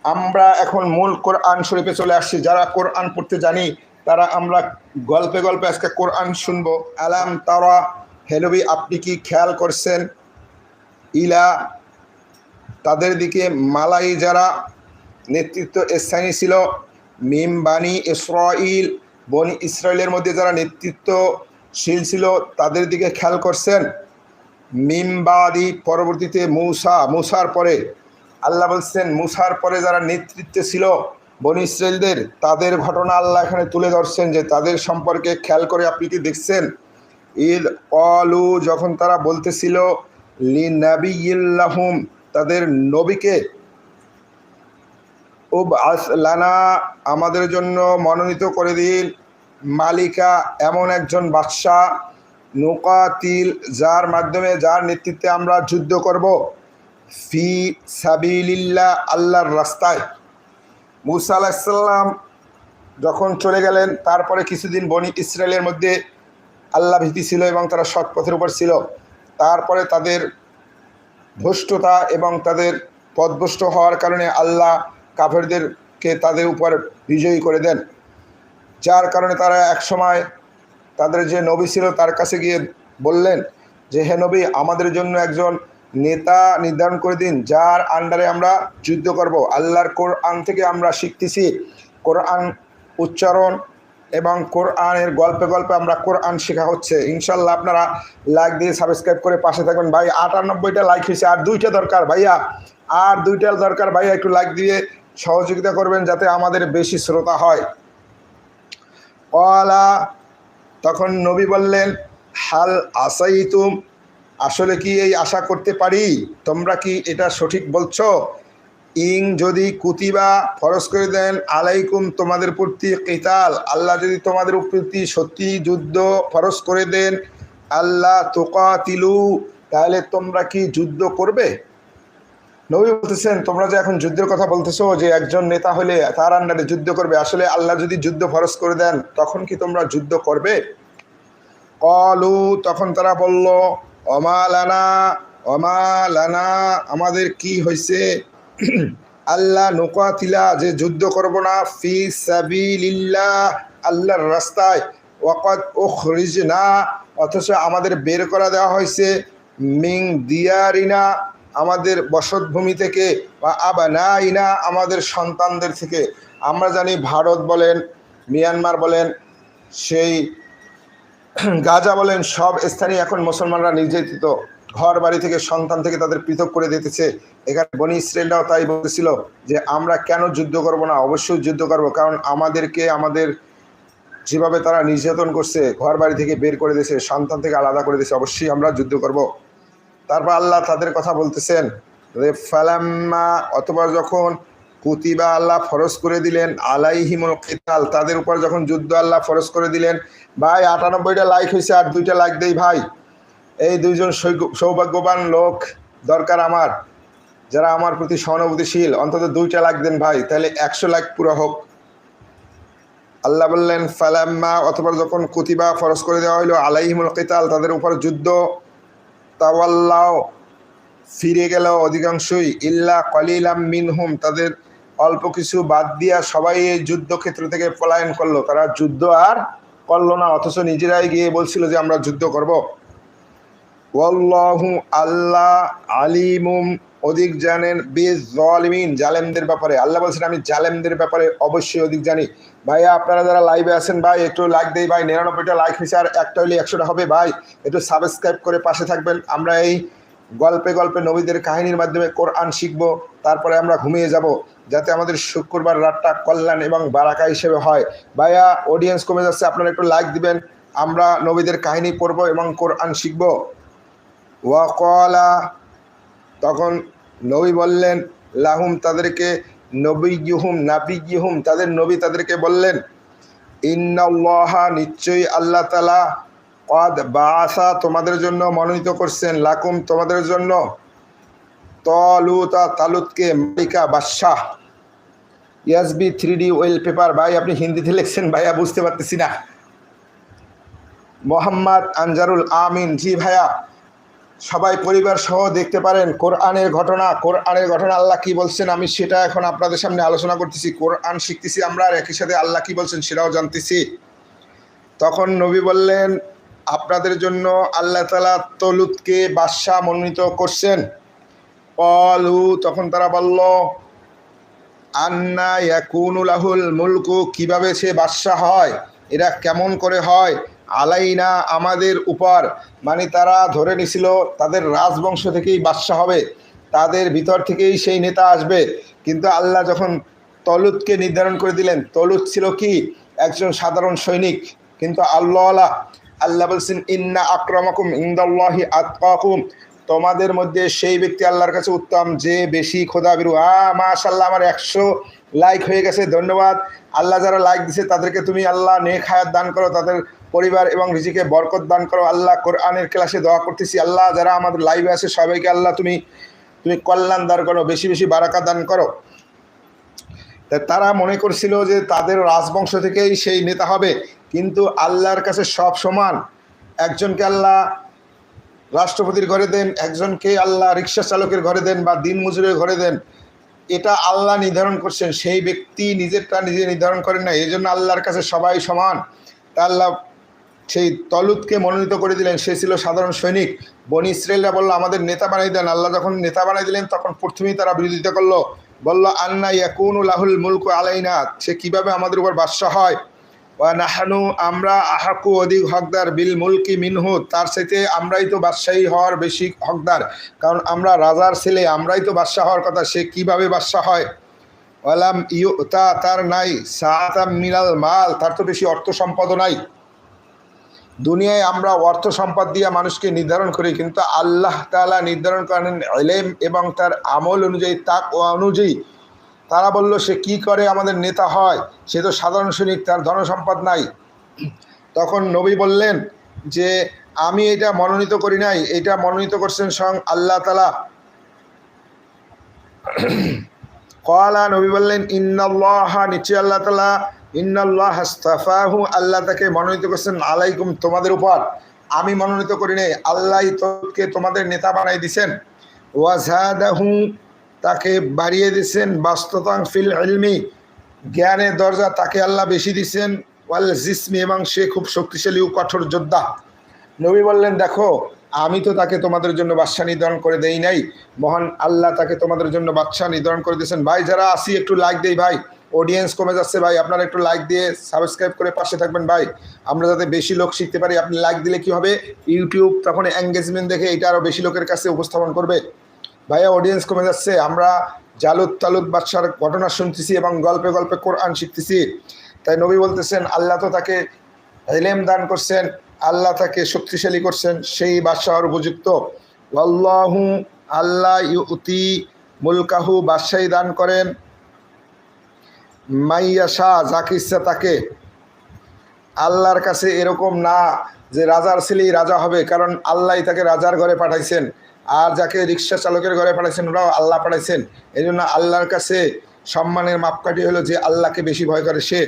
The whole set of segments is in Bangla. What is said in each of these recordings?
আমরা এখন মূল কোরআন শরীফে চলে আসছি। যারা কোরআন পড়তে জানি তারা আমরা গল্পে গল্পে আজকে কোরআন শুনবো। আলাম তারা, হে নবী আপনি কি খেয়াল করছেন, ইলা তাদের দিকে, মালাই যারা নেতৃত্ব স্থানী ছিল, মিম বানি ইসরাইল, বনি ইসরায়েলের মধ্যে যারা নেতৃত্বশীল ছিল তাদের দিকে খেয়াল করছেন। মিমবাদি পরবর্তীতে মুসার পরে আল্লাহ বলছেন মুসার পরে যারা নেতৃত্বে ছিল বনি ইসরায়েলদের, তাদের ঘটনা আল্লাহ এখানে তুলে ধরছেন যে তাদের সম্পর্কে খেয়াল করে আপনি কি দেখছেন। ঈদ অলু, যখন তারা বলতেছিল লি নাবিয়িল্লাহুম, তাদের নবীকে, উব আসলানা, আমাদের জন্য মনোনীত করে দিন, মালিকা, এমন একজন বাদশাহ, নুকাতিল, যার মাধ্যমে যার নেতৃত্বে আমরা যুদ্ধ করব, ফি সাবিলিল্লাহ, আল্লাহর রাস্তায়। মুসা আলাইহিস সালাম যখন চলে গেলেন, তারপরে কিছুদিন বনি ইসরায়েলের মধ্যে আল্লাহ ভীতি ছিল এবং তারা সৎ পথের উপর ছিল। তারপরে তাদের ভ্রষ্টতা এবং তাদের পথভ্রষ্ট হওয়ার কারণে আল্লাহ কাফেরদেরকে তাদের উপর বিজয়ী করে দেন, যার কারণে তারা একসময় তাদের যে নবী ছিল তার কাছে গিয়ে বললেন যে হে নবী, আমাদের জন্য একজন নেতা নির্ধারণ করে দিন যার আন্ডারে আমরা যুদ্ধ করব। আল্লাহর কোরআন থেকে আমরা শিখতেছি কোরআন উচ্চারণ এবং কোরআনের গল্পে গল্পে আমরা কোরআন শেখা হচ্ছে। ইনশাল্লাহ আপনারা লাইক দিয়ে সাবস্ক্রাইব করে পাশে থাকবেন। ভাই 98টা লাইক হয়েছে, আর 2টা দরকার ভাইয়া, আর 2টা দরকার ভাইয়া, একটু লাইক দিয়ে সহযোগিতা করবেন যাতে আমাদের বেশি শ্রোতা হয়। কলা, তখন নবী বললেন হাল আসাইতুম, আসলে কি এই আশা করতে পারি, তোমরা কি এটা সঠিক বলছো, ইং যদি কুতিবা ফরজ করে দেন, আলাইকুম তোমাদের প্রতি কিতাল, আল্লাহ যদি তোমাদের প্রতি সত্যি যুদ্ধ ফরজ করে দেন, আল্লাহ তুকাতিলু, তাহলে তোমরা কি যুদ্ধ করবে। নবী বলতেছেন তোমরা যে এখন যুদ্ধের কথা বলতেছো যে একজন নেতা হলে তার আন্ডারে যুদ্ধ করবে, আসলে আল্লাহ যদি যুদ্ধ ফরজ করে দেন তখন কি তোমরা যুদ্ধ করবে। কলু, তখন তারা বলল অমালানা, অমালানা, আমাদের কি হয়েছে, আল্লাহ নুকাতিলা, যে যুদ্ধ করব না, ফি সাবিলিল্লাহ, আল্লাহর রাস্তায়, ওয়াকাদ উখরিজনা, অথচ আমাদের বের করে দেওয়া হয়েছে, মিং দিয়ারিনা, আমাদের বসতভূমি থেকে, বা আবানাইনা, আমাদের সন্তানদের থেকে। আমরা জানি ভারত বলেন, মিয়ানমার বলেন, সেই গাজা বলেন, সব স্থানে এখন মুসলমানরা নির্যাতিত, ঘর বাড়ি থেকে সন্তান থেকে তাদের পৃথক করে দিতেছে। এখানে বনি ইসরায়েলরাও তাই বলতেছিল যে আমরা কেন যুদ্ধ করব না, অবশ্যই যুদ্ধ করব, কারণ আমাদেরকে আমাদের যেভাবে তারা নির্যাতন করছে, ঘর বাড়ি থেকে বের করে দিয়েছে, সন্তান থেকে আলাদা করে দিয়েছে, অবশ্যই আমরা যুদ্ধ করব। তারপর আল্লাহ তাদের কথা বলতেছেন ফালাম্মা, অতবার যখন কুতিবা, আল্লাহ ফরজ করে দিলেন, আলাইহিমুল কিতাল, তাদের উপর যখন যুদ্ধ আল্লাহ ফরজ করে দিলেন। ভাই 98টা লাইক হয়েছে, আর 2টা লাইক দেই ভাই, এই 2জন সৌভাগ্যবান লোক দরকার আমার, যারা আমার প্রতি সহানুভূতিশীল, অন্তত 2টা লাইক দেন ভাই, তাহলে 100 লাইক পুরো হোক। আল্লাহ বললেন ফালাম্মা, অতবার যখন কুতিবা ফরজ করে দেওয়া হইল, আলাইহিমুল কিতাল, তাদের উপর যুদ্ধ, তাওয়াল্লাও, ফিরে গেল অধিকাংশই, ইল্লা কলিলাম মিনহুম, তাদের অল্প কিছু বাদ দিয়া সবাই এই যুদ্ধক্ষেত্র থেকে পলায়ন করলো, তারা যুদ্ধ আর করলো না, অথচ নিজেরাই গিয়ে বলছিল যে আমরা যুদ্ধ করব। ওয়াল্লাহু, আল্লাহ, আলিমুম, অধিক জানেন, বিজ্জালিমিন, জালেমদের ব্যাপারে। আল্লাহ বলছেন আমি জালেমদের ব্যাপারে অবশ্যই অধিক জানি। ভাইয়া আপনারা যারা লাইভে আছেন ভাই একটু লাইক দেই ভাই, 99টা লাইক হয়েছে, আর একটা হলে 100টা হবে ভাই, একটু সাবস্ক্রাইব করে পাশে থাকবেন। আমরা এই গল্পে গল্পে নবীদের কাহিনীর মাধ্যমে কোরআন শিখব, তারপরে আমরা ঘুমিয়ে যাব, যাতে আমাদের শুক্রবার রাতটা কল্যাণ এবং বারাকা হিসেবে হয়। ভাইয়া অডিয়েন্স কমে যাচ্ছে, আপনারা একটু লাইক দিবেন, আমরা নবীদের কাহিনী পড়ব এবং কোরআন শিখব। ওয়াকলা, তখন নবী বললেন লাহুম, তাদেরকে, নবিয়ুহুম, নাবিয়ুহুম, তাদের নবী তাদেরকে বললেন, ইন্নাল্লাহা, নিশ্চয়ই আল্লাহ তাআলা, কদ বাআসা, তোমাদের জন্য মনোনীত করছেন, লাকুম, তোমাদের জন্য, তালুতা, তালুতকে, মালিকা, বাদশাহ, ইয়াসবি 3D ওয়েল পেপার। ভাই আপনি হিন্দিতে লিখছেন ভাইয়া, বুঝতে পারতেছি না। মোহাম্মদ আনজারুল আমিন, জি ভাইয়া, সবাই পরিবার সহ দেখতে পারেন কোরআনের ঘটনা আল্লাহ কি বলছেন আমি সেটা এখন আপনাদের সামনে আলোচনা করতেছি। কোরআন শিখতেছি আমরা, আর একই সাথে আল্লাহ কি বলছেন সেটাও জানতেছি। তখন নবী বললেন, আপনাদের জন্য আল্লাহ তাআলা তলুতকে বাদশাহ মনোনীত করছেন। অলু, তখন তারা বলল, আন্না ইয়াকুনু লাহুল মুলকু, কিভাবে সে বাদশাহ হয়, এটা কেমন করে হয়, আলাইনা, আমাদের উপর। মানে তারা ধরে নিছিল তাদের রাজবংশ থেকেই বাদশাহ হবে, তাদের ভিতর থেকেই সেই নেতা আসবে। কিন্তু আল্লাহ যখন তলুতকে নির্ধারণ করে দিলেন, তলুত ছিল কি একজন সাধারণ সৈনিক, কিন্তু আল্লাহ বলছেন, ইন্না আক্রামাকুম ইনদাল্লাহি আতকাকুম, তোমাদের মধ্যে সেই ব্যক্তি আল্লাহর কাছে উত্তম যে বেশি খোদাভীরু। মাশাআল্লাহ, আমার 100 লাইক হয়ে গেছে, ধন্যবাদ। আল্লাহ যারা লাইক দিছে তাদেরকে তুমি আল্লাহ নেক হায়াত দান করো, তাদের পরিবার এবং রিজিকে বরকত দান করো। আল্লাহ কোরআনের ক্লাসে দোয়া করতেছি, আল্লাহ যারা আমাদের লাইভে আছে সবাইকে আল্লাহ তুমি কল্যাণ দান করো, বেশি বেশি বারাকা দান করো। তারা মনে করছিল যে তাদের রাজবংশ থেকেই সেই নেতা হবে, কিন্তু আল্লাহর কাছে সব সমান। একজনকে আল্লাহ রাষ্ট্রপতির ঘরে দেন, একজনকে আল্লাহ রিক্সা চালকের ঘরে দেন বা দিন মজুরের ঘরে দেন, এটা আল্লাহ নির্ধারণ করছেন, সেই ব্যক্তি নিজেরটা নিজে নির্ধারণ করেন না। এই জন্য আল্লাহর কাছে সবাই সমান। তা আল্লাহ সেই তলুতকে মনোনীত করে দিলেন, সে ছিল সাধারণ সৈনিক। বনি ইসরায়েলরা বলল, আমাদের নেতা বানাই দেন। আল্লাহ যখন নেতা বানাই দিলেন তখন প্রথমেই তারা বিরোধিতা করলো, বলল, আন্না ইয়াকুনু লাহুল মুলকু আলাইনা, সে কিভাবে আমাদের উপর বাদশাহ হয়, ওয়া নাহানু, আমরা আহাকু, অধিক হকদার, বিল মুলকি মিনহু, তার সাথে আমরাই তো বাদশাহী হওয়ার বেশি হকদার, কারণ আমরা রাজার ছেলে, আমরাই তো বাদশাহ হওয়ার কথা, সে কিভাবে বাদশাহ হয়। ওয়ালাম ইউতা, তার নাই সাআতাম মিনাল মাল, তার তো বেশি অর্থ সম্পদও নাই। দুনিয়ায় আমরা অর্থ সম্পদ দিয়ে মানুষকে নির্ধারণ করি, কিন্তু আল্লাহ তাআলা নির্ধারণ করেন ইলম এবং তার আমল অনুযায়ী, তাকওয়া অনুযায়ী। তারা বলল, সে কি করে আমাদের নেতা হয়, সে তো সাধারণ সৈনিক, তার ধনসম্পদ নাই। তখন নবী বললেন যে, আমি এটা মনোনীত করি নাই, এটা মনোনীত করছেন স্বয়ং আল্লাহ তাআলা। ক্বালা, নবী বললেন, ইন্নাল্লাহা, নিশ্চয় আল্লাহ তাআলা, ইন্নাল্লাহ আস্তাফাহু, আল্লাহ তাকে মনোনীত করছেন, আলাইকুম, তোমাদের উপর। আমি মনোনীত করি নাই, আল্লাহই তোকে তোমাদের নেতা বানাই দিছেন। ওয়াজাদাহু, তাকে বাড়িয়ে দিচ্ছেন, বাস্ততাং ফিল ইলমি, জ্ঞানের দরজা তাকে আল্লাহ বেশি দিচ্ছেন, ওয়াল জিসমি, এবং সে খুব শক্তিশালী ও কঠোর যোদ্ধা। নবী বললেন, দেখো, আমি তো তাকে তোমাদের জন্য বাদশাহ নির্ধারণ করে দেই নাই, মহান আল্লাহ তাকে তোমাদের জন্য বাদশাহ নির্ধারণ করে দিয়েছেন। ভাই যারা আসি একটু লাইক দেই ভাই, অডিয়েন্স কমে যাচ্ছে ভাই, আপনারা একটু লাইক দিয়ে সাবস্ক্রাইব করে পাশে থাকবেন ভাই, আমরা যাতে বেশি লোক শিখতে পারি। আপনি লাইক দিলে কি হবে, ইউটিউব তখন এঙ্গেজমেন্ট দেখে এটা আরও বেশি লোকের কাছে উপস্থাপন করবে। ভাইয়া অডিয়েন্স কমে যাচ্ছে, আমরা জালুত তালুত বাদশার ঘটনা শুনতেছি এবং গল্পে গল্পে কোরআন শিখতেছি। তাই নবী বলতেছেন, আল্লাহ তো তাকে ইলম দান করছেন, আল্লাহ তাকে শক্তিশালী করছেন, সেই বাদশাহর উপযুক্ত। আল্লাহু, আল্লাহ ইউতি মুলকাহু, বাদশাহী দান করেন, মাইয়াশা, যাকে ইচ্ছা তাকে। আল্লাহর কাছে এরকম না যে রাজার ছেলেই রাজা হবে, কারণ আল্লাহ তাকে রাজার ঘরে পাঠাইছেন, আর যাকে রিক্সা চালকের ঘরে পাঠাইছেন ওরাও আল্লাহ পাঠাইছেন। এই জন্য আল্লাহর কাছে সম্মানের মাপকাঠি হলো যে আল্লাহকে বেশি ভয় করে সে।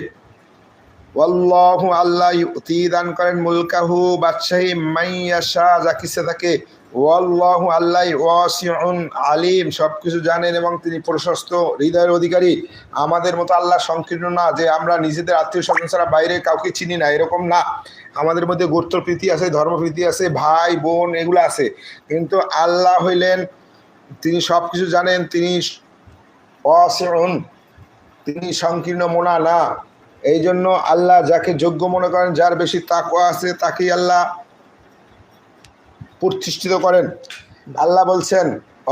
আল্লাহু, আল্লাহ ইউতি দান করেন, মুলকাহু, বাদশাহী, মাইয়াশা, যাকে ইচ্ছা তাকে। ওয়াল্লাহু, আল্লাহ ওয়াসিউন আলিম, সব কিছু জানেন এবং তিনি প্রশস্ত হৃদয়ের অধিকারী। আমাদের মতো আল্লাহ সংকীর্ণ না যে আমরা নিজেদের আত্মীয় স্বজন ছাড়া বাইরে কাউকে চিনি না, এরকম না। আমাদের মধ্যে গোত্রপ্রীতি আছে, ধর্মপ্রীতি আছে, ভাই বোন এগুলো আছে, কিন্তু আল্লাহ হইলেন তিনি সব কিছু জানেন, তিনি ওয়াসিউন, তিনি সংকীর্ণ মোনা না। এই জন্য আল্লাহ যাকে যোগ্য মনে করেন, যার বেশি তাকওয়া আছে, তাকেই আল্লাহ প্রতিষ্ঠিত করেন। আল্লাহ বলছেন,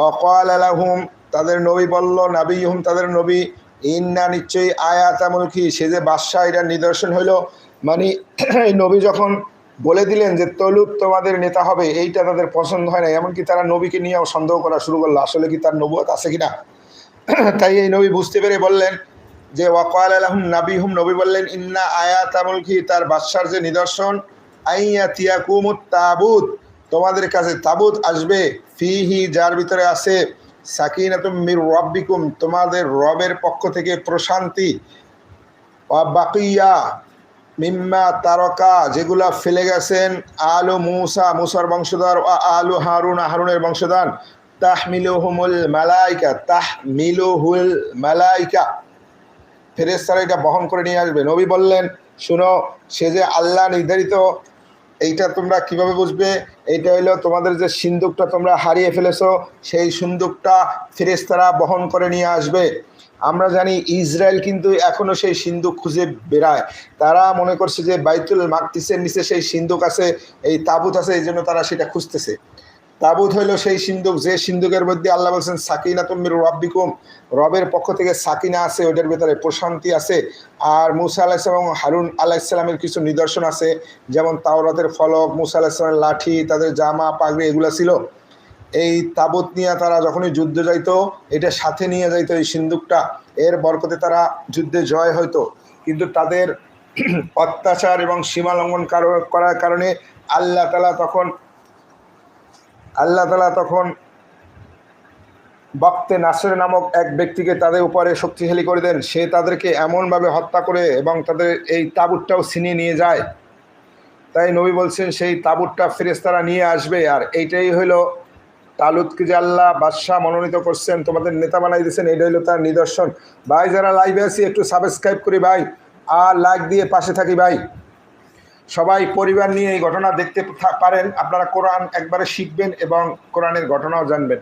অকাল আলাহুম, তাদের নবী বলল, নাবিহুম, তাদের নবী, ইন্না, নিশ্চয়ই, আয়াতা মুলকি, সে যে বাদশাহ, এটার নিদর্শন হইল। মানে এই নবী যখন বলে দিলেন যে তলুত তোমাদের নেতা হবে, এইটা তাদের পছন্দ হয় না, এমনকি তারা নবীকে নিয়েও সন্দেহ করা শুরু করলো, আসলে কি তার নবুয়ত আছে কিনা। তাই এই নবী বুঝতে পেরে বললেন যে, ওয়াকাল আলাহুম নাবিহুম, নবী বললেন, ইন্না আয়াতা মুলকি, তার বাদশার যে নিদর্শন, আইয়াতিয়াকুমুত তাবুত, তোমাদের কাছে তাবুত আসবে, ফিহি, যার ভিতরে আছে, সাকিনাতুম মির রাব্বিকুম, তোমাদের রবের পক্ষ থেকে প্রশান্তি, ওয়া বাকিয়া, মিম্মা তারকা যেগুলা ফেলে গেছেন আলু মুসা মুসার বংশধর আলু হারুন হারুনের বংশধর তাহমিলুহুমুল মালাইকা তাহমিলুহুল মালাইকা, ফেরেশতারা এটা বহন করে নিয়ে আসবে। নবী বললেন, শুনো, সে যে আল্লাহ নির্ধারিত, এইটা তোমরা কিভাবে বুঝবে? এইটা হইলো তোমাদের যে সিন্দুকটা তোমরা হারিয়ে ফেলেছো, সেই সিন্দুকটা ফেরেশতারা বহন করে নিয়ে আসবে। আমরা জানি ইসরায়েল কিন্তু এখনো সেই সিন্দুক খুঁজে বেড়ায়। তারা মনে করছে যে বাইতুল মাকদিসের নিচে সেই সিন্দুক আছে, এই তাবুত আছে, এই জন্য তারা সেটা খুঁজতেছে। তাবুত হইল সেই সিন্দুক, যে সিন্দুকের মধ্যে আল্লাহ বলছেন সাকিনাতুম মির রাব্বিকুম, রবের পক্ষ থেকে সাকিনা আছে, ওইটার ভেতরে প্রশান্তি আছে। আর মুসা আলাইহিস সালাম এবং হারুন আলাইহিস সালামের কিছু নিদর্শন আছে, যেমন তাওরাতের ফলক, মুসা আলাইহিস সালামের লাঠি, তাদের জামা পাগড়ি, এগুলো ছিল। এই তাবুত নিয়ে তারা যখনই যুদ্ধ যাইতো, এটা সাথে নিয়ে যাইতো এই সিন্দুকটা, এর বরকতে তারা যুদ্ধে জয় হইতো। কিন্তু তাদের অত্যাচার এবং সীমা লঙ্ঘন করার কারণে আল্লাহ তাআলা তখন বক্তে নাসর নামক এক ব্যক্তিকে তাদের উপরে শক্তিশালী করে দেন। সে তাদেরকে এমনভাবে হত্যা করে এবং তাদের এই তাবুতটাও ছিনিয়ে নিয়ে যায়। তাই নবী বলছেন সেই তাবুতটা ফেরেশতারা নিয়ে আসবে। আর এইটাই হইল তালুতকে যে আল্লাহ বাদশাহ মনোনীত করছেন, তোমাদের নেতা বানাই দিয়েছেন, এটা হইলো তার নিদর্শন। ভাই যারা লাইভে আছি একটু সাবস্ক্রাইব করি ভাই, আর লাইক দিয়ে পাশে থাকি ভাই। সবাই পরিবার নিয়ে এই ঘটনা দেখতে পারেন। আপনারা কোরআন একবারে শিখবেন এবং কোরআনের ঘটনাও জানবেন।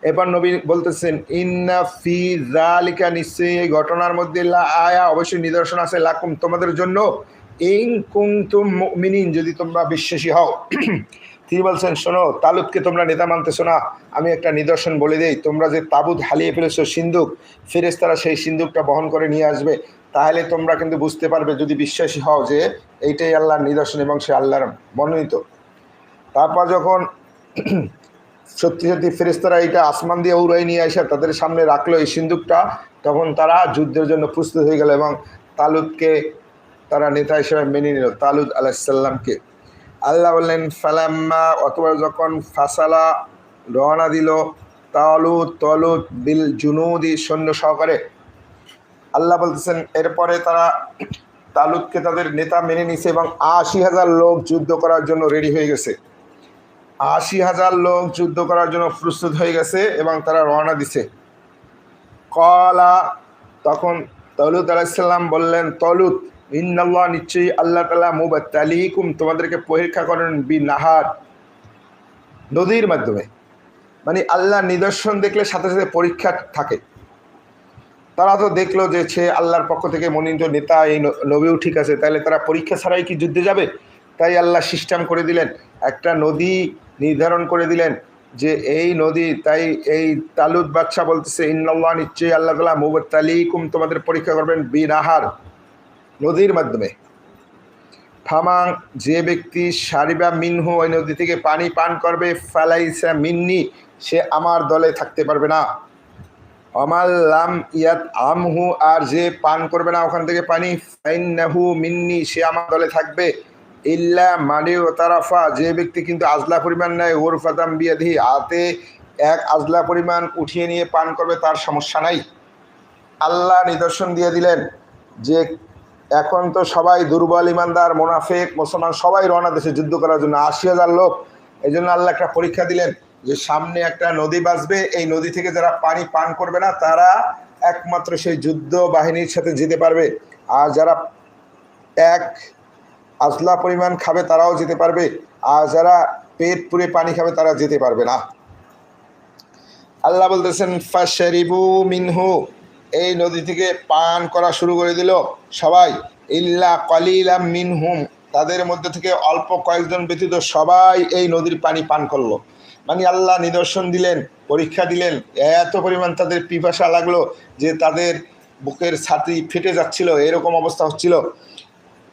এবার নবী বলতেছেন, ইন্না ফি যালিকা, নিশ্চয়ই এই ঘটনার মধ্যে লা আয়া, অবশ্যই নিদর্শন আছে, লাকুম, তোমাদের জন্য, ইন কুনতুম মুমিনিন, যদি তোমরা বিশ্বাসী হও। তিনি বলছেন, শোনো, তালুতকে তোমরা নেতা মানতেছো না, আমি একটা নিদর্শন বলে দেই। তোমরা যে তাবুত হারিয়ে ফেলেছো সিন্দুক, ফেরেশতারা সেই সিন্দুকটা বহন করে নিয়ে আসবে। তাহলে তোমরা কিন্তু বুঝতে পারবে, যদি বিশ্বাসী হও, যে এইটাই আল্লাহর নিদর্শন এবং সে আল্লাহর মনোনীত। তারপর যখন সত্যি সত্যি ফেরেশতারা এইটা আসমান দিয়ে উড়াই নিয়ে আসে তাদের সামনে রাখলো এই সিন্দুকটা, তখন তারা যুদ্ধের জন্য প্রস্তুত হয়ে গেল এবং তালুতকে তারা নেতা হিসেবে মেনে নিল, তালুত আলাইহিস সালামকে। আল্লাহ বললেন, ফালাম্মা, অথবা যখন ফাসালা, রওনা দিল, তলুত বিল জুনুদি, সৈন্য সহকারে। আল্লাহ বলতেছেন, এরপরে তারা তালুতকে তাদের নেতা মেনে নিছে এবং ৮০,০০০ লোক যুদ্ধ করার জন্য রেডি হয়ে গেছে। ৮০,০০০ লোক যুদ্ধ করার জন্য প্রস্তুত হয়ে গেছে এবং তারা রওনা দিছে। কলা, তখন তলুত আলাইহিস সালাম বললেন, তলুত, ইন্নাল্লাহ, নিশ্চয়ই আল্লাহ তাআলা, মুবতালিকুম, তোমাদেরকে পরীক্ষা করেন, বি নাহার, নদীর মাধ্যমে। মানে আল্লাহ নিদর্শন দেখলে সাথে সাথে পরীক্ষা থাকে। তারা তো দেখলো যে সে আল্লাহর পক্ষ থেকে মনোনীত নেতা, এই নবীও ঠিক আছে, তাহলে তারা পরীক্ষা ছাড়াই কি যুদ্ধে যাবে? তাই আল্লাহ সিস্টেম করে দিলেন, একটা নদী নির্ধারণ করে দিলেন যে এই নদী। তাই এই তালুত বাদশাহ বলতেছে, ইন্নাল্লাহ, নিশ্চয়ই আল্লাহ তাআলা, মুবতালিকুম, তোমাদের পরীক্ষা করবেন, বিনাহার, নদীর মাধ্যমে। ফামাং, যে ব্যক্তি সারিবা মিনহু, ওই নদী থেকে পানি পান করবে, ফালাইসা মিন্নি, সে আমার দলে থাকতে পারবে না। অমাল্লাম ইয়াত আমহু, আর যে পান করবে না ওখান থেকে পানি, ফাইন্নাহু মিন্নি, সে আমার দলে থাকবে। ইল্লা মানি ও তারাফা, যে ব্যক্তি কিন্তু আজলা পরিমাণ নেয়, ওরফাতাম বিয়াদি, হাতে এক আজলা পরিমাণ উঠিয়ে নিয়ে পান করবে, তার সমস্যা নাই। আল্লাহ নিদর্শন দিয়ে দিলেন যে এখন তো সবাই দুর্বল, ইমানদার, মোনাফেক, মুসলমান সবাই রওনা দেশে যুদ্ধ করার জন্য, ৮০,০০০ লোক। এই জন্য আল্লাহ একটা পরীক্ষা দিলেন যে সামনে একটা নদী বাসবে, এই নদী থেকে যারা পানি পান করবে না তারা একমাত্র সেই যুদ্ধ বাহিনীর সাথে যেতে পারবে, আর যারা এক আজলা পরিমাণ খাবে তারাও যেতে পারবে, আর যারা পেট পুরে পানি খাবে তারা যেতে পারবে না। আল্লাহ বলতেছেন, ফাশরিবু মিনহু, এই নদী থেকে পান করা শুরু করে দিল সবাই। ইল্লা কলিলাম মিনহুম, তাদের মধ্যে থেকে অল্প কয়েকজন ব্যতীত সবাই এই নদীর পানি পান করলো। মানে আল্লাহ নিদর্শন দিলেন, পরীক্ষা দিলেন, এত পরিমাণ তাদের পিপাসা লাগলো যে তাদের বুকের ছাতি ফেটে যাচ্ছিল, এরকম অবস্থা হচ্ছিল।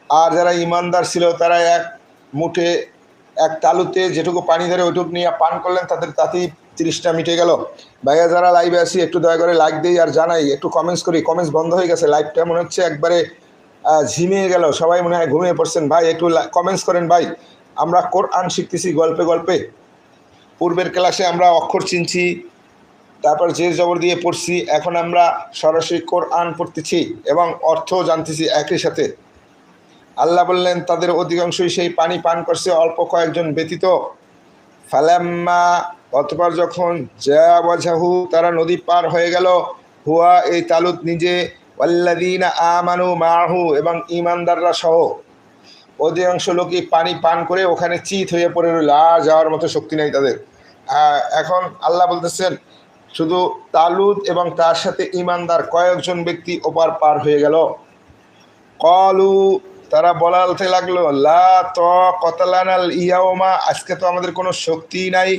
আর যারা ইমানদার ছিল তারা এক মুঠে, এক তালুতে যেটুকু পানি ধরে ওইটুকু নিয়ে পান করলেন, তাদের তাতেই 30টা মিটে গেল। ভাইয়া যারা লাইভে আসি একটু দয়া করে লাইক দিই আর জানাই, একটু কমেন্টস করি। কমেন্টস বন্ধ হয়ে গেছে, লাইভটা মনে হচ্ছে একবারে ঝিমিয়ে গেল, সবাই মনে হয় ঘুমিয়ে পড়ছেন। ভাই একটু কমেন্টস করেন ভাই, আমরা কোরআন শিখতেছি গল্পে গল্পে। পূর্বের ক্লাসে আমরা অক্ষর চিনছি, তারপর জের জবর দিয়ে পড়ছি, এখন আমরা সরাসরি কোরআন পড়তেছি এবং অর্থ জানতেছি একই সাথে। আল্লাহ বললেন তাদের অধিকাংশই সেই পানি পান করছে, অল্প কয়েকজন ব্যতীত। ফালাম্মা অতঃপর যখন জাওয়াজাহু তারা নদী পার হয়ে গেল, হুয়া এই তালুত নিজে, ওয়াল্লাযীনা আমানু মাআহু এবং ঈমানদাররা সহ, অধিকাংশ লোকই পানি পান করে ওখানে চিত হয়ে পড়ে রইল, আর যাওয়ার মতো শক্তি নেই তাদের। এখন আল্লাহ বলতেছেন শুধু তালুত এবং তার সাথে ঈমানদার কয়েকজন ব্যক্তি ওপার পার হয়ে গেল। কলু তারা বলাতে লাগলো, লা তাকাতালানাল ইয়াওমা, আজকে তো আমাদের কোনো শক্তি নাই,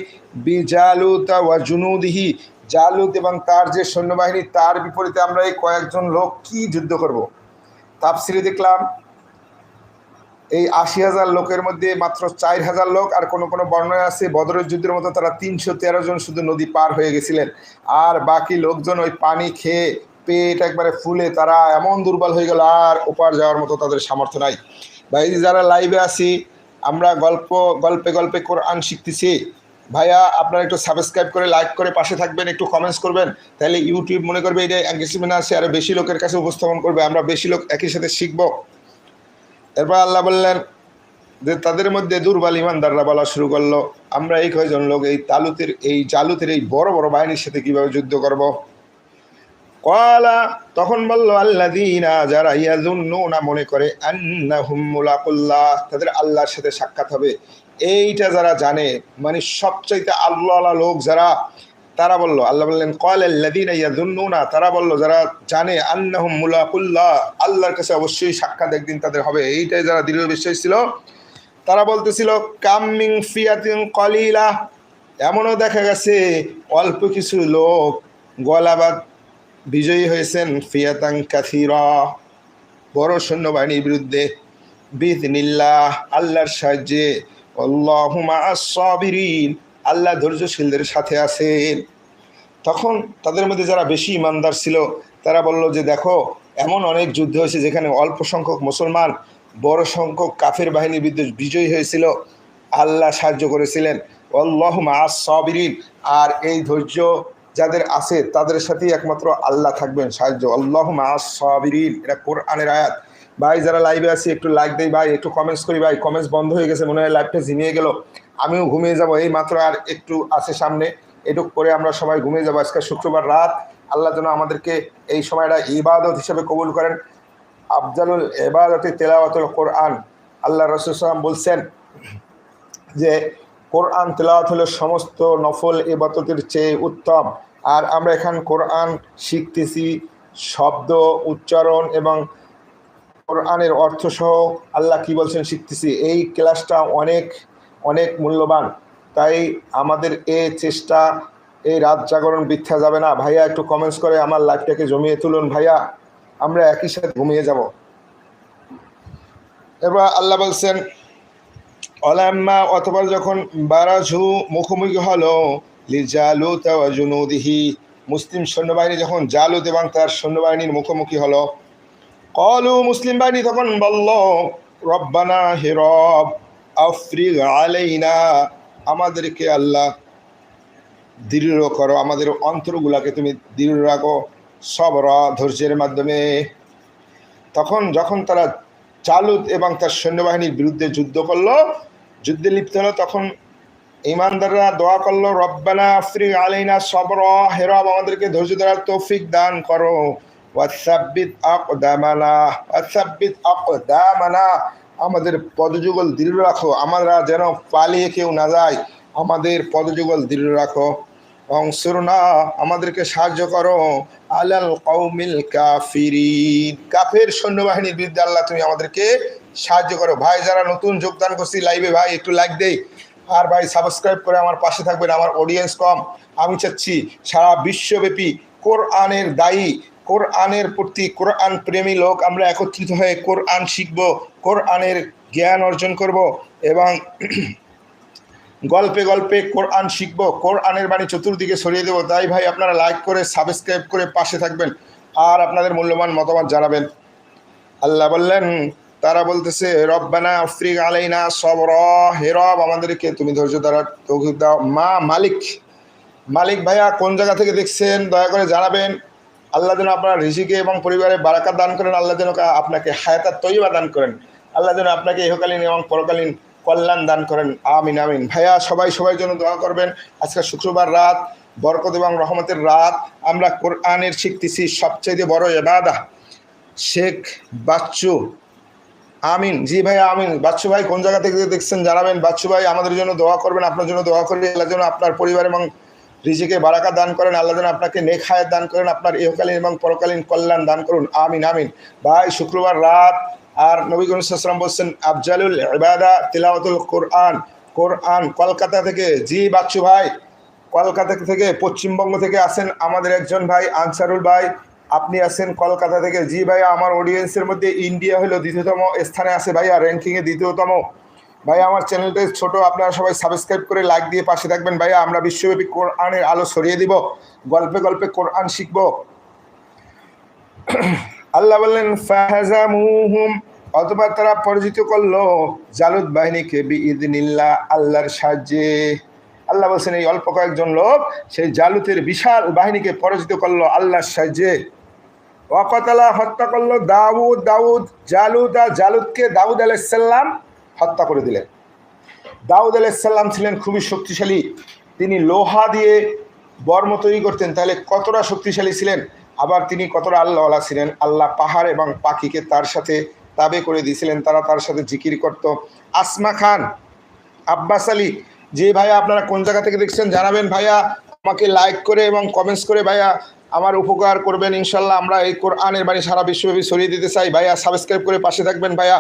বিজালুত ওয়া জুনুদিহি, জালুত এবং তার যে সৈন্যবাহিনী তার বিপরীতে আমরা এই কয়েকজন লোক কি যুদ্ধ করব। তাফসিরে দেখলাম এই ৮০,০০০ লোকের মধ্যে মাত্র ৪,০০০ লোক, আর কোনো কোনো বর্ণনা আছে বদরের যুদ্ধের মতো তারা ৩১৩ জন শুধু নদী পার হয়ে গেছিলেন, আর বাকি লোকজন ওই পানি খেয়ে পেট একবারে ফুলে তারা এমন দুর্বল হয়ে গেল, আর ওপার যাওয়ার মতো তাদের সামর্থ্য নাই। ভাই যারা লাইভে আছি, আমরা গল্পে গল্পে কোরআন শিখতেছি, ভাইয়া আপনারা একটু সাবস্ক্রাইব করে লাইক করে পাশে থাকবেন, একটু কমেন্টস করবেন, তাহলে ইউটিউব মনে করবে এটা এঙ্গেজমেন্ট আছে, আরও বেশি লোকের কাছে উপস্থাপন করবে, আমরা বেশি লোক একই সাথে শিখবো। এরপর আল্লাহ বললেন যে তাদের মধ্যে দুর্বল ইমানদাররা বলা শুরু করলো, আমরা এই কয়জন লোক এই জালুতের এই বড় বড় বাহিনীর সাথে কিভাবে যুদ্ধ করব। ক্বালা তখন বলল আল্লাযীনা যারা ইয়াযুন্নুনা মনে করে আন্নাহুম মুলাকুল্লাহ তাদের আল্লাহর সাথে সাক্ষাৎ হবে, এইটা যারা জানে, মানে সবচাইতে আল্লাহওয়ালা লোক যারা, তারা বলল, আল্লাহ বললেন ক্বালাল্লাযীনা ইয়াযুন্নুনা, তারা বলল যারা জানে, আন্নাহুম মুলাকুল্লাহ আল্লাহর কাছে অবশ্যই সাক্ষাৎ একদিন তাদের হবে, এইটাই যারা দৃঢ় বিশ্বাস ছিল, তারা বলতেছিল কাম মিন ফিয়াতিন কলিলা, এমনও দেখা গেছে অল্প কিছু লোক গলাবাদ বিজয়ী হয়েছেন, ফিয়াতান কাসীরা বড় সৈন্যবাহিনীর বিরুদ্ধে, বিইযনিল্লাহ আল্লাহর সাহায্যে, আল্লাহু মাআস সাবিরিন আল্লাহ ধৈর্যশীলদের সাথে আছেন। তখন তাদের মধ্যে যারা বেশি ইমানদার ছিল তারা বলল যে দেখো, এমন অনেক যুদ্ধ হয়েছে যেখানে অল্প সংখ্যক মুসলমান বড় সংখ্যক কাফের বাহিনীর বিরুদ্ধে বিজয়ী হয়েছিল, আল্লাহ সাহায্য করেছিলেন, আল্লাহু মাআস সাবিরিন, আর এই ধৈর্য যাদের আছে তাদের সাথেই একমাত্র আল্লাহ থাকবেন সাহায্য, আল্লাহু মাআস সাবিরিন, এটা কোরআনের আয়াত। ভাই যারা লাইভে আছি একটু লাইক দেই ভাই, একটু কমেন্টস করি ভাই, কমেন্টস বন্ধ হয়ে গেছে মনে হয়, লাইভটা ঝিমিয়ে গেল, আমিও ঘুমিয়ে যাব, এই মাত্র আর একটু আছে সামনে, এটুক করে আমরা সবাই ঘুমিয়ে যাবো। আজকে শুক্রবার রাত, আল্লাহ যেন আমাদেরকে এই সময়টা ইবাদত হিসেবে কবুল করেন। আফজালুল ইবাদতি তিলাওয়াতুল কোরআন, আল্লাহ রাসূল সাল্লাল্লাহু আলাইহি ওয়াসাল্লাম বলছেন যে কোরআন তেলাওয়াত হলো সমস্ত নফল ইবাদতের চেয়ে উত্তম, আর আমরা এখন কোরআন শিখতেছি, শব্দ উচ্চারণ এবং কোরআনের অর্থ সহ আল্লাহ কি বলছেন শিখতেছি, এই ক্লাসটা অনেক অনেক মূল্যবান, তাই আমাদের এই চেষ্টা, এই রাত জাগরণ বৃথা যাবে না। ভাইয়া একটু কমেন্টস করে আমার লাইফটাকে জমিয়ে তুলুন ভাইয়া, আমরা একই সাথে ঘুমিয়ে যাব। এবার আল্লাহ বলছেন অলাম্মা অতঃপর যখন বারাজু মুখোমুখি হলো লিজালুত ওয়া জুনুদিহি, মুসলিম সৈন্যবাহিনী যখন জালুত এবং তার সৈন্যবাহিনীর মুখোমুখি হলো, কলু মুসলিম বাহিনী তখন বলল রব্বানা হে রব আফরিগ আলাইনা, আমাদেরকে আল্লাহ দৃঢ় করো, আমাদের অন্তরগুলাকে তুমি দৃঢ় রাখো সবর ধৈর্যের মাধ্যমে। তখন যখন তারা জালুত এবং তার সৈন্যবাহিনীর বিরুদ্ধে যুদ্ধ করলো, যুদ্ধে লিপ্ত হলো, তখন ইমানদাররা দোয়া করলো রব্বানা আফরিগ আলাইনা সবর, হে রব আমাদেরকে ধৈর্য ধরার তৌফিক দান করো, ওয়াসাব্বিত আকদামানা আমাদের পদযুগল দৃঢ় রাখো, আমরা যেন পালিয়ে কেউ না যায়, আমাদের পদযুগল দৃঢ় রাখো, অংসুরনা আমাদেরকে সাহায্য করো, আলাল কওমিল কাফিরিন কাফের সৈন্যবাহিনীর বিরুদ্ধে আল্লাহ তুমি আমাদেরকে সাহায্য করো। ভাই যারা নতুন যোগদান করছি লাইভে, ভাই একটু লাইক দেই, আর ভাই সাবস্ক্রাইব করে আমার পাশে থাকবেন, আমার অডিয়েন্স কম, আমি চাচ্ছি সারা বিশ্বব্যাপী কোরআনের দায়ী, কোরআনের প্রতি কোরআন প্রেমী লোক আমরা একত্রিত হয়ে কোরআন শিখব, কোরআনের জ্ঞান অর্জন করব এবং গল্পে গল্পে কোরআন শিখব, কোরআনের বাণী চতুর্দিকে ছড়িয়ে দেবো। তাই ভাই আপনারা লাইক করে সাবস্ক্রাইব করে পাশে থাকবেন আর আপনাদের মূল্যবান মতামত জানাবেন। আল্লাহ বললেন, তারা বলতেছে রব্বানা আফরিগ আলাইনা সবরা, হে রব আমাদেরকে তুমি ধৈর্য দ্বারা তৌফিক দাও। মালিক ভাইয়া কোন জায়গা থেকে দেখছেন দয়া করে জানাবেন। আল্লাহ যেন আপনার রিজিকে এবং পরিবারে বারাকাত দান করেন, আল্লাহ যেন আপনাকে হায়াতাত তৈয়বা দান করেন। আল্লাহ যেন আপনাকে ইহকালীন এবং পরকালীন কল্যাণ দান করেন, আমিন আমিন। ভাইয়া সবাই সবার জন্য দোয়া করবেন। আজকে শুক্রবার রাত, বরকত এবং রহমতের রাত, আমরা কোরআনের শিখতেছি সবচেয়ে বড় ইবাদত। শেখ বাচ্চু, আমিন। জি ভাই আমিন। বাচ্চু ভাই কোন জায়গা থেকে দেখছেন জানাবেন। বাচ্চু ভাই আমাদের জন্য দোয়া করবেন, আপনার জন্য দোয়া করি। আল্লাহ যেন আপনার পরিবার এবং রিজিকে বারাকা দান করেন, আল্লাহ যেন আপনাকে নেক হায়াত দান করেন, আপনার ইহকালীন এবং পরকালীন কল্যাণ দান করুন, আমিন আমিন। ভাই শুক্রবার রাত, আর নবী করিম সাল্লাল্লাহু আলাইহি ওয়াসাল্লাম বলছেন আফজালুল ইবাদা তিলাওয়াতুল কোরআন। কোরআন কলকাতা থেকে, জি বাচ্চু ভাই কলকাতা থেকে, পশ্চিমবঙ্গ থেকে আসেন আমাদের একজন ভাই আনসারুল ভাই, আপনি আছেন কলকাতা থেকে। জি ভাইয়া, আমার অডিয়েন্সের মধ্যে ইন্ডিয়া হলো দ্বিতীয়তম স্থানে আছে ভাইয়া, র্যাঙ্কিংয়ে দ্বিতীয়তম। ভাইয়া আমার চ্যানেলটা ছোট, আপনারা সবাই সাবস্ক্রাইব করে লাইক দিয়ে পাশে থাকবেন। ভাইয়া আমরা বিশ্বব্যাপী কোরআনের আলো ছড়িয়ে দিব, গল্পে গল্পে কোরআন শিখব। আল্লাহ বললেন ফাহাজামুহুম, অতঃপর তারা পরাজিত করলো জালুত বাহিনীকে বিইذনিল্লাহ, আল্লাহর সাহায্যে। আল্লাহ বলছেন এই অল্প কয়েকজন লোক সেই জালুতের বিশাল বাহিনীকে পরাজিত করলো আল্লাহর সাহায্যে। ওয়াকাতালা, হত্যা করলো দাউদ জালুতকে দাউদ আলাইহিস সালাম হত্যা করে দিলেন। দাউদ আলাইহিস সালাম ছিলেন খুবই শক্তিশালী, তিনি লোহা দিয়ে বর্ম তৈরি করতেন, তাহলে কতটা শক্তিশালী ছিলেন। আবার তিনি কতটা আল্লাহওয়ালা ছিলেন, আল্লাহ পাহাড় এবং পাখিকে তার সাথে তাবে করে দিয়েছিলেন, তারা তার সাথে জিকির করত। আসমা খান, আব্বাস আলী, যে ভাইয়া আপনারা কোন জায়গা থেকে দেখছেন জানাবেন। ভাইয়া আমাকে লাইক করে এবং কমেন্টস করে ভাইয়া আমার উপকার করবেন ইনশাল্লাহ। আমরা এই কোরআনের বাণী সারা বিশ্বব্যাপী ছড়িয়ে দিতে চাই। ভাইয়া সাবস্ক্রাইব করে পাশে থাকবেন। ভাইয়া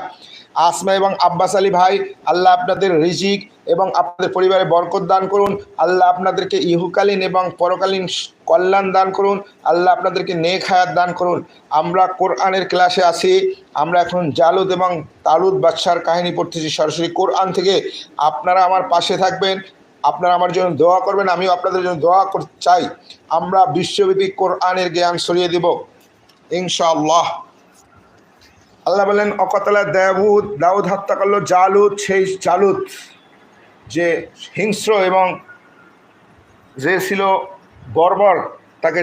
আসমা এবং আব্বাস আলী ভাই, আল্লাহ আপনাদের রিজিক এবং আপনাদের পরিবারে বরকত দান করুন, আল্লাহ আপনাদেরকে ইহকালীন এবং পরকালীন কল্যাণ দান করুন, আল্লাহ আপনাদেরকে নেক হায়াত দান করুন। আমরা কোরআনের ক্লাসে আছি, আমরা এখন জালুত এবং তালুত বাদশার কাহিনী পড়তেছি সরাসরি কোরআন থেকে। আপনারা আমার পাশে থাকবেন, আপনারা আমার জন্য দোয়া করবেন, আমিও আপনাদের জন্য দোয়া করতে চাই। আমরা বিশ্বব্যাপী কোরআনের জ্ঞান ছড়িয়ে দেব ইনশাআল্লাহ। আল্লাহ বলেন অকতলা দাউদ হত্যা করলো জালুত, সেই জালুত যে হিংস্র এবং যে ছিল বর্বর, তাকে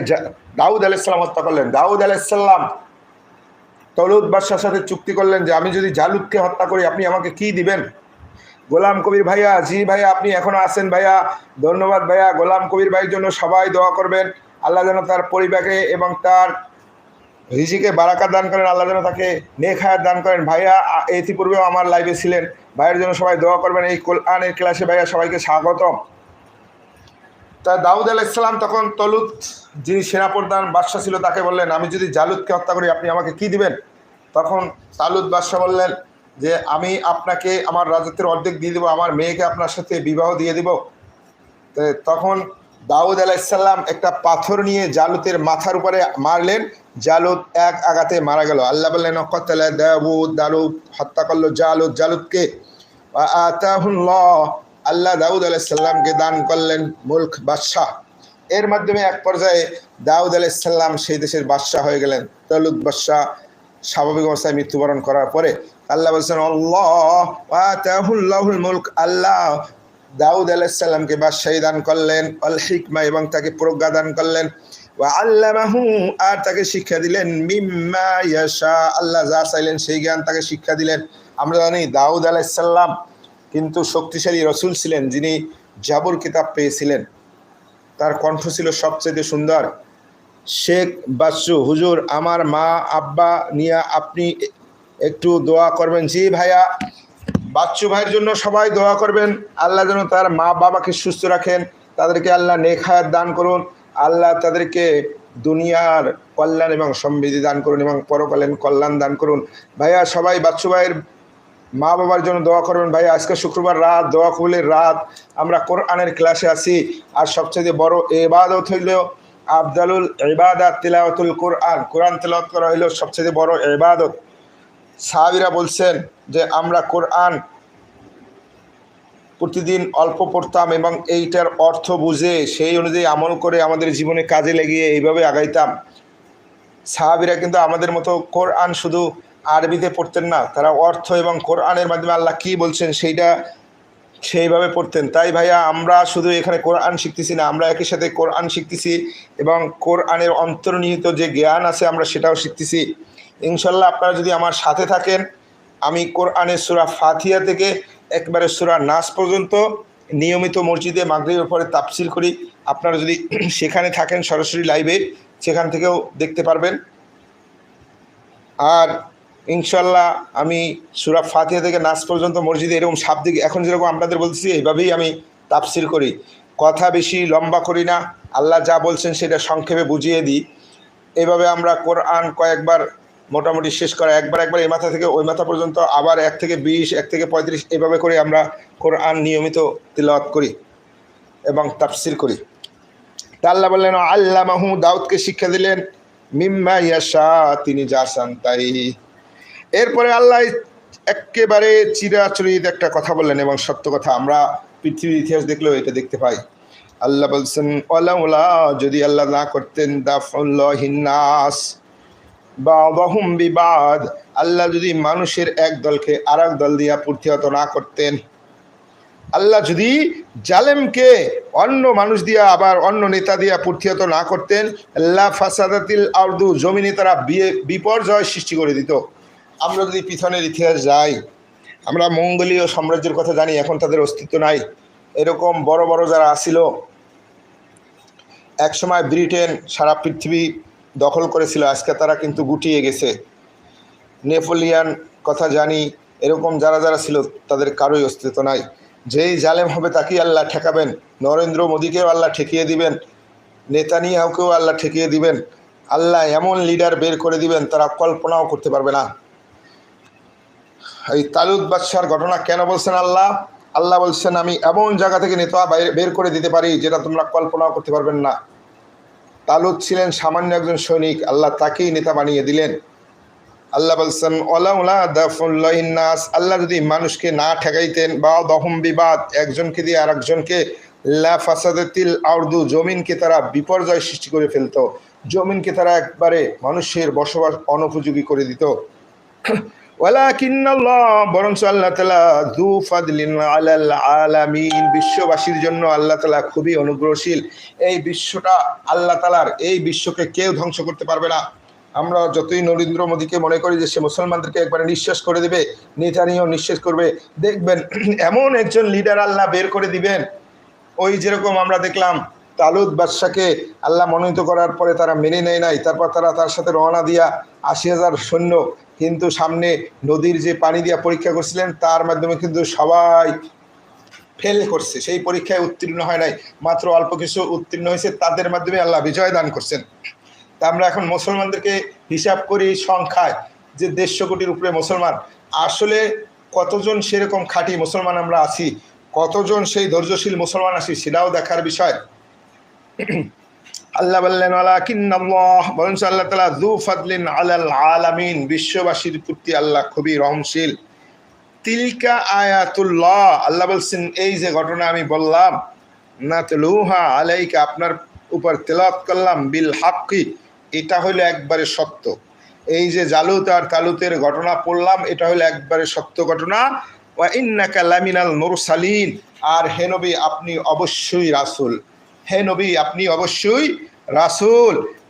দাউদ আলাইহিস সালাম হত্যা করলেন। দাউদ আলাইহিস সালাম তলুত বাদশার সাথে চুক্তি করলেন যে আমি যদি জালুতকে হত্যা করি আপনি আমাকে কি দিবেন। গোলাম কবির ভাইয়া, জি ভাইয়া আপনি এখনো আছেন ভাইয়া, ধন্যবাদ ভাইয়া। গোলাম কবির ভাইয়ের জন্য সবাই দোয়া করবেন, আল্লাহ যেন তার পরিবারকে এবং তার রিজিকে বারাকা দান করেন, আল্লাহ যেন তাকে নেক হায়াত দান করেন। ভাইয়া ইতিপূর্বেও আমার লাইভে ছিলেন, ভাইয়ের জন্য সবাই দোয়া করবেন। এই কোরআনের ক্লাসে ভাইয়া সবাইকে স্বাগতম। তা দাউদ আলাইহিস সালাম তখন তলুত, যিনি সেনাপ্রধান বাদশাহ ছিল, তাকে বললেন আমি যদি জালুতকে হত্যা করি আপনি আমাকে কি দিবেন। তখন তালুত বাদশাহ বললেন যে আমি আপনাকে আমার রাজত্বের অর্ধেক দিয়ে দেবো, আমার মেয়েকে আপনার সাথে বিবাহ দিয়ে দেব। তখন দাউদ আলাইহিস সালাম একটা পাথর নিয়ে জালুতের মাথার উপরে মারলেন, জালুত এক আঘাতে মারা গেল। আল্লাহ বললেন অকতলা দাউদ হত্যা করলো জালুতকে। আল্লাহ দাউদ আলাইহিস সালামকে দান করলেন মুলক, বাদশাহ। এর মাধ্যমে এক পর্যায়ে দাউদ আলাইহিস সালাম সেই দেশের বাদশাহ হয়ে গেলেন। তালুত বাদশাহ স্বাভাবিক অবস্থায় মৃত্যুবরণ করার পরে আল্লাহ বলছেন আল্লাহুল মুলক, আল্লাহ দাউদ আলাইহিস সালামকে বাদশাহী দান করলেন, আল হিকমা, এবং তাকে প্রজ্ঞা দান করলেন, ওয়া আল্লামাহু, আর তাকে শিক্ষা দিলেন, মিম্মা ইয়াশা, আল্লাহ যা চাইলেন সেই জ্ঞান তাকে শিক্ষা দিলেন। আমরা জানি দাউদ আলাইহিস সালাম কিন্তু শক্তিশালী রসুল ছিলেন, যিনি জাবুর কিতাব পেয়েছিলেন, তার কণ্ঠ ছিল সবচেয়ে সুন্দর। শেখ বাচ্চু, হুজুর আমার মা আব্বা নিয়ে আপনি একটু দোয়া করবেন। জি ভাইয়া, বাচ্চু ভাইয়ের জন্য সবাই দোয়া করবেন, আল্লাহ যেন তার মা বাবাকে সুস্থ রাখেন, তাদেরকে আল্লাহ নেক হায়াত দান করুন, আল্লাহ তাদেরকে দুনিয়ার কল্যাণ এবং সমৃদ্ধি দান করুন এবং পরকালীন কল্যাণ দান করুন। ভাইয়া সবাই বাচ্চু ভাইয়ের মা বাবার জন্য দোয়া করবেন। ভাইয়া আজকে শুক্রবার রাত, দোয়া কবুলের রাত, আমরা কোরআনের ক্লাসে আছি। আর সবচেয়ে বড় ইবাদত হইল আফদালুল ইবাদাত তিলাওয়াতুল কোরআন, কোরআন তেলাওয়াত করা হইল সবচেয়ে বড় ইবাদত। সাহাবীরা বলছেন যে আমরা কোরআন প্রতিদিন অল্প পড়তাম এবং এইটার অর্থ বুঝে সেই অনুযায়ী আমল করে আমাদের জীবনে কাজে লাগিয়ে এইভাবে আগাইতাম। সাহাবীরা কিন্তু আমাদের মতো কোরআন শুধু আরবিতে পড়তেন না, তারা অর্থ এবং কোরআনের মাধ্যমে আল্লাহ কী বলছেন সেইটা সেইভাবে পড়তেন। তাই ভাইয়া আমরা শুধু এখানে কোরআন শিখতেছি না, আমরা একই সাথে কোরআন শিখতেছি এবং কোরআনের অন্তর্নিহিত যে জ্ঞান আছে আমরা সেটাও শিখতেছি। ইনশাল্লাহ আপনারা যদি আমার সাথে থাকেন আমি কোরআনের সূরা ফাতিহা থেকে একবারে সূরা নাস পর্যন্ত নিয়মিত মসজিদে মাগরিবের পরে তাফসীর করি। আপনারা যদি সেখানে থাকেন সরাসরি লাইভে, সেখান থেকেও দেখতে পারবেন। আর ইনশাল্লাহ আমি সূরা ফাতিহা থেকে নাস পর্যন্ত মসজিদে এরকম শাব্দিক এখন যেরকম আপনাদের বলতেছি এইভাবেই আমি তাফসীর করি। কথা বেশি লম্বা করি না, আল্লাহ যা বলছেন সেটা সংক্ষেপে বুঝিয়ে দিই। এভাবে আমরা কোরআন কয়েকবার মোটামুটি শেষ করা, একবার এই মাথা থেকে ওই মাথা পর্যন্ত, আবার 1 থেকে 20, 1 থেকে 35 এভাবে করে আমরা কোরআন নিয়মিত তিলাওয়াত করি এবং তাফসীর করি। তা আল্লাহ বললেন আল্লামাহু, দাউদকে শিক্ষা দিলেন, মিম্মা ইয়াশা, তিনি যা চান তাই। এরপরে আল্লাহ একেবারে চিরাচরিত একটা কথা বললেন এবং সত্য কথা, আমরা পৃথিবীর ইতিহাস দেখলেও এটা দেখতে পাই। আল্লাহ বলছেন ওয়ালাউলা, যদি আল্লাহ না করতেন, দাফুল্লাহিন নাস বা'দাহুম বিবাদ, আল্লাহ যদি মানুষের এক দলকে আর এক দল দিয়া প্রতিহত না করতেন, আল্লাহ যদি জালেমকে অন্য মানুষ দিয়া আবার অন্য নেতা দিয়া প্রতিহত না করতেন, আল্লাহ ফাসাদাতিল আরদু, জমিনে তারা বিপর্যয় সৃষ্টি করে দিত। আমরা যদি পিছনের ইতিহাস যাই, আমরা মঙ্গোলীয় সাম্রাজ্যের কথা জানি, এখন তাদের অস্তিত্ব নাই। এরকম বড় বড় যারা আসিল, একসময় ব্রিটেন সারা পৃথিবী দখল করেছিল, আজকে তারা কিন্তু গুটিয়ে গেছে। নেপোলিয়ান কথা জানি, এরকম যারা যারা ছিল তাদের কারোই অস্তিত্ব নাই। যেই জালেম হবে তাকেই আল্লাহ ঠেকাবেন। নরেন্দ্র মোদীকেও আল্লাহ ঠেকিয়ে দিবেন, নেতানিয়াহুকেও আল্লাহ ঠেকিয়ে দিবেন। আল্লাহ এমন লিডার বের করে দিবেন তারা কল্পনাও করতে পারবে না। এই তালুত বাদশার ঘটনা কেন বলছেন আল্লাহ? আল্লাহ বলছেন আমি এমন জায়গা থেকে নেতা বের করে দিতে পারি যেটা তোমরা কল্পনাও করতে পারবেন না। তালুত ছিলেন সামান্য একজন সৈনিক, আল্লাহ তাকেই নেতা বানিয়ে দিলেন। আল্লাহ বলছেন ওয়ালাউলা দাফুল্লাহিন নাস, আল্লাহ যদি মানুষকে না ঠেকাইতেন, বা দহম বিবাদ, একজনকে দিয়ে আরেকজনকে, লা ফাসাদাতিল আরদু, জমিনকে তারা বিপর্যয় সৃষ্টি করে ফেলতো, জমিনকে তারা একবারে মানুষের বসবাস অনুপযোগী করে দিত। ওয়ালাকিন্নাল্লাহ, বরঞ্চ আল্লাহ তাআলা যু ফাদলিন আলাল আলামিন, বিশ্ববাসীর জন্য আল্লাহ তাআলা খুবই অনুগ্রহশীল। এই বিশ্বটা আল্লাহ তাআলার, এই বিশ্বকে কেউ ধ্বংস করতে পারবে না। আমরা যতই নরেন্দ্র মোদীকে মনে করি যে সে মুসলমানদেরকে একবারে নিঃশেষ করে দেবে, নেতানিয়াহু নিঃশেষ করবে, দেখবেন এমন একজন লিডার আল্লাহ বের করে দিবেন। ওই যেরকম আমরা দেখলাম তালুত বাদশাকে আল্লাহ মনোনীত করার পরে তারা মেনে নেয় নাই, তারপর তারা তার সাথে রওনা দিয়া 80,000 সৈন্য, কিন্তু সামনে নদীর যে পানি দিয়া পরীক্ষা করছিলেন তার মাধ্যমে কিন্তু সবাই ফেল করছে, সেই পরীক্ষায় উত্তীর্ণ হয় নাই, মাত্র অল্প কিছু উত্তীর্ণ হয়েছে, তাদের মাধ্যমে আল্লাহ বিজয় দান করছেন। তা আমরা এখন মুসলমানদেরকে হিসাব করি সংখ্যায় যে 150 কোটির উপরে মুসলমান, আসলে কতজন সেরকম খাঁটি মুসলমান আমরা আছি, কতজন সেই ধৈর্যশীল মুসলমান আছি, সেটাও দেখার বিষয়। আল্লাহ বললেন ওয়ালাকিন্নাল্লাহ, বরঞ্চ আল্লাহ তাআলা যু ফাদলিন আলাল আলামিন, বিশ্ববাসীর প্রতি আল্লাহ খুবই রহমশীল। তিলকা আয়াতুল্লাহ, আল্লাহ বলছেন এই যে ঘটনা আমি বললাম, নাতলুহা আলাইকা, আপনার উপর তেলাওয়াত করলাম, বিল হাক্কি, এটা হলো একবারে সত্য। এই যে জালুত আর তালুতের ঘটনা পড়লাম, এটা হলো একবারে সত্য ঘটনা। ওয়া ইন্নাকা লামিনাল মুরসালিন, আর হে নবী আপনি অবশ্যই রাসূল, হে নবী আপনি অবশ্যই রাসূল।